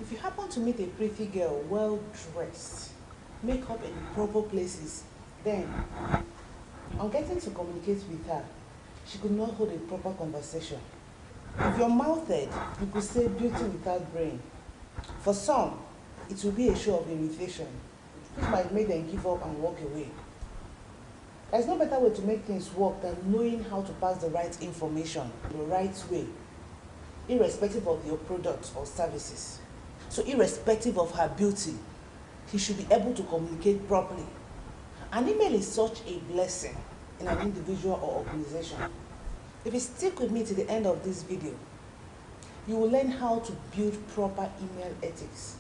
If you happen to meet a pretty girl, well dressed, makeup in the proper places, then on getting to communicate with her, she could not hold a proper conversation. If you're mouthed, you could say beauty without brain. For some, it will be a show of irritation, which might make them give up and walk away. There's no better way to make things work than knowing how to pass the right information the right way, irrespective of your products or services. So irrespective of her beauty, he should be able to communicate properly. An email is such a blessing in an individual or organization. If you stick with me to the end of this video, you will learn how to build proper email ethics.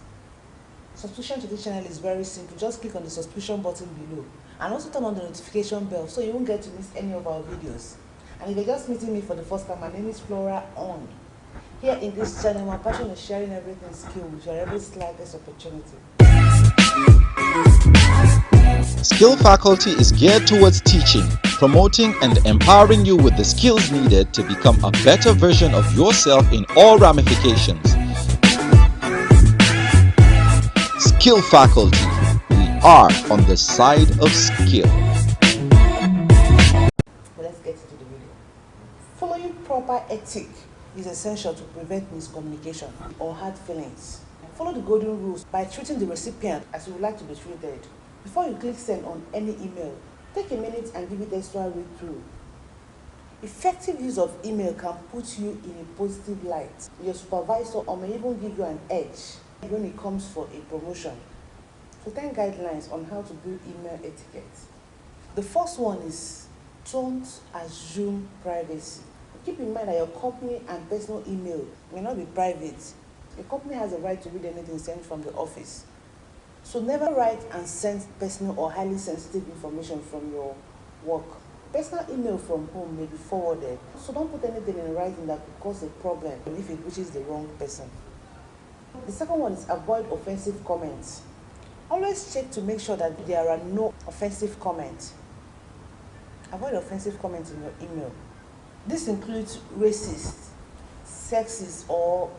Subscription to this channel is very simple. Just click on the subscription button below and also turn on the notification bell so you won't get to miss any of our videos. And if you're just meeting me for the first time, my name is Flora On. Here in this channel, my passion is sharing everything skill with your every slightest opportunity. Skill Faculty is geared towards teaching, promoting, and empowering you with the skills needed to become a better version of yourself in all ramifications. Skill Faculty, we are on the side of skill. But let's get into the video. Following proper ethic is essential to prevent miscommunication or hard feelings. Follow the golden rules by treating the recipient as you would like to be treated. Before you click send on any email, take a minute and give it extra read through. Effective use of email can put you in a positive light. Your supervisor or may even give you an edge when it comes for a promotion. So 10 guidelines on how to build email etiquette. The first one is don't assume privacy. Keep in mind that your company and personal email may not be private. Your company has a right to read anything sent from the office. So never write and send personal or highly sensitive information from your work. Personal email from home may be forwarded, so don't put anything in writing that could cause a problem if it reaches the wrong person. The second one is avoid offensive comments. Always check to make sure that there are no offensive comments. Avoid offensive comments in your email. This includes racist, sexist, or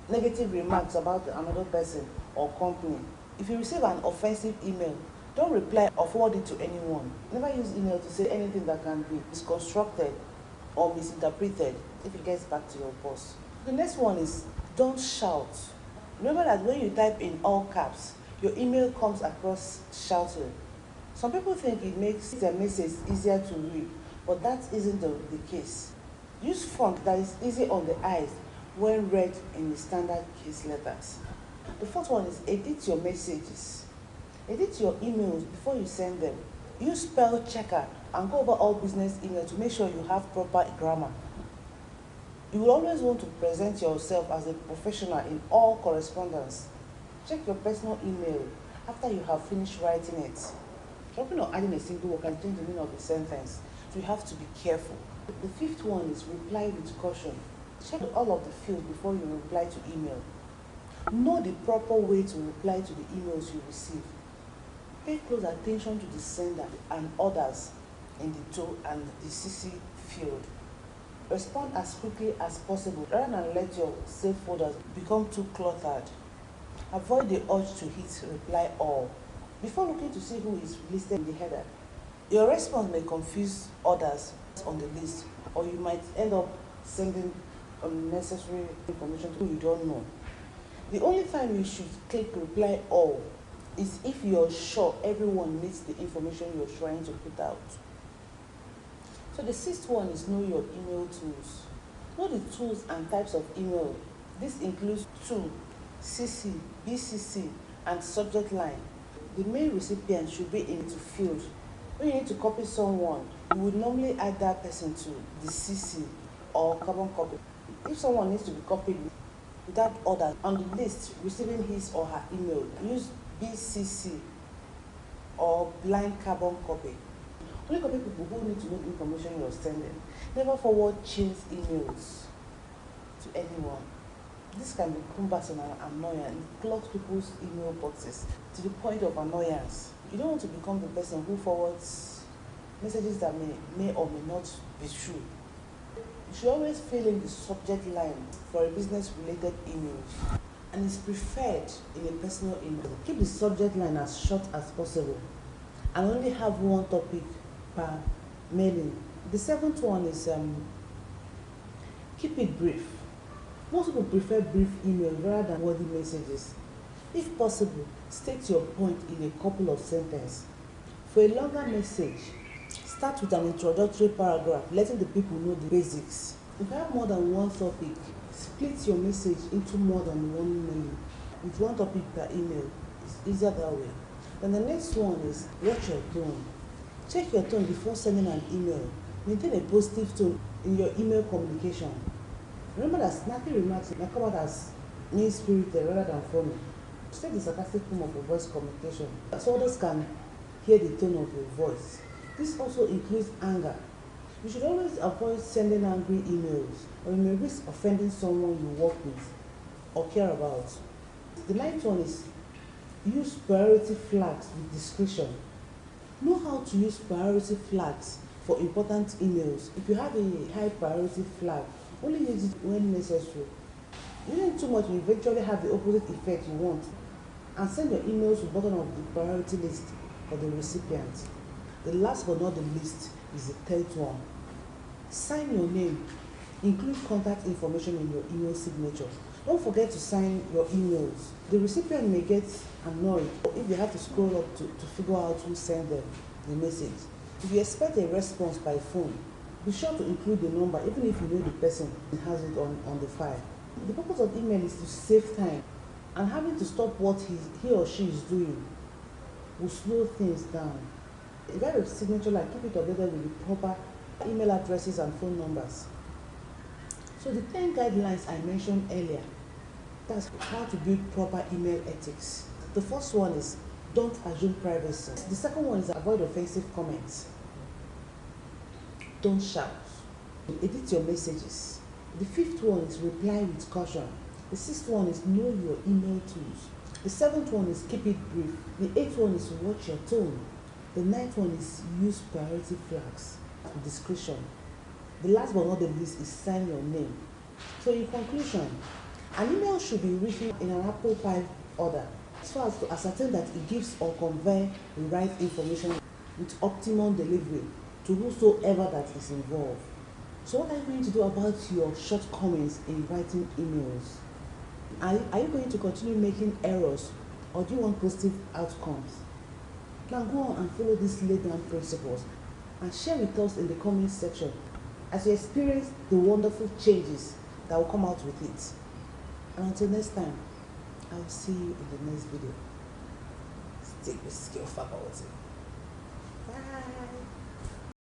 negative remarks about another person or company. If you receive an offensive email, don't reply or forward it to anyone. Never use email to say anything that can be misconstructed or misinterpreted if it gets back to your boss. The next one is don't shout. Remember that when you type in all caps, your email comes across shouting. Some people think it makes their message easier to read, but that isn't the case. Use font that is easy on the eyes when read in the standard case letters. The fourth one is edit your messages. Edit your emails before you send them. Use spell checker and go over all business emails to make sure you have proper grammar. You will always want to present yourself as a professional in all correspondence. Check your personal email after you have finished writing it. Dropping or adding a single word can change the meaning of the sentence, so you have to be careful. The fifth one is reply with caution. Check all of the fields before you reply to email. Know the proper way to reply to the emails you receive. Pay close attention to the sender and others in the to and the CC field. Respond as quickly as possible rather than let your saved folders become too cluttered. Avoid the urge to hit reply all before looking to see who is listed in the header. Your response may confuse others on the list, or you might end up sending unnecessary information to who you don't know. The only time you should click reply all is if you're sure everyone needs the information you're trying to put out. So the sixth one is know your email tools. Know the tools and types of email. This includes to, CC, BCC, and subject line. The main recipient should be in the field. When you need to copy someone, you would normally add that person to the CC or carbon copy. If someone needs to be copied without order on the list receiving his or her email, use BCC or blind carbon copy. Only copy people who need to know the information you're sending. Never forward chains emails to anyone. This can be cumbersome and annoying. It clogs people's email boxes to the point of annoyance. You don't want to become the person who forwards messages that may or may not be true. You should always fill in the subject line for a business-related email. and is preferred in a personal email. Keep the subject line as short as possible and only have one topic per mailing. The seventh one is keep it brief. Most people prefer brief emails rather than wordy messages. If possible, state your point in a couple of sentences. For a longer message, start with an introductory paragraph letting the people know the basics. If you have more than one topic, split your message into more than one mailing. With one topic per email, it's easier that way. Then the next one is watch your tone. Check your tone before sending an email. Maintain a positive tone in your email communication. Remember that snappy remarks may come out as mean-spirited rather than funny. Take the sarcastic form of your voice communication so others can hear the tone of your voice. This also includes anger. You should always avoid sending angry emails, or you may risk offending someone you work with or care about. The ninth one is use priority flags with discretion. Know how to use priority flags for important emails. If you have a high priority flag, only use it when necessary. Using too much will eventually have the opposite effect you want, and send your emails to the bottom of the priority list for the recipient. The last but not the least is the third one. Sign your name. Include contact information in your email signature. Don't forget to sign your emails. The recipient may get annoyed if they have to scroll up to figure out who sent them the message. If you expect a response by phone, be sure to include the number even if you know the person has it on the file. The purpose of email is to save time, and having to stop what he or she is doing will slow things down. If you have a signature line, keep it updated with the proper email addresses and phone numbers. So the 10 guidelines I mentioned earlier, that's how to build proper email ethics. The first one is don't assume privacy. The second one is avoid offensive comments. Don't shout. Edit your messages. The fifth one is reply with caution. The sixth one is know your email tools. The seventh one is keep it brief. The eighth one is watch your tone. The ninth one is use priority flags with discretion. The last but not the least is sign your name. So in conclusion, an email should be written in an apple pie order as far as to ascertain that it gives or convey the right information with optimum delivery to whosoever that is involved. So what are you going to do about your shortcomings in writing emails? Are you going to continue making errors, or do you want positive outcomes? Now go on and follow these laid down principles and share with us in the comment section as you experience the wonderful changes that will come out with it. And until next time, I will see you in the next video. Stay with Skill Faculty.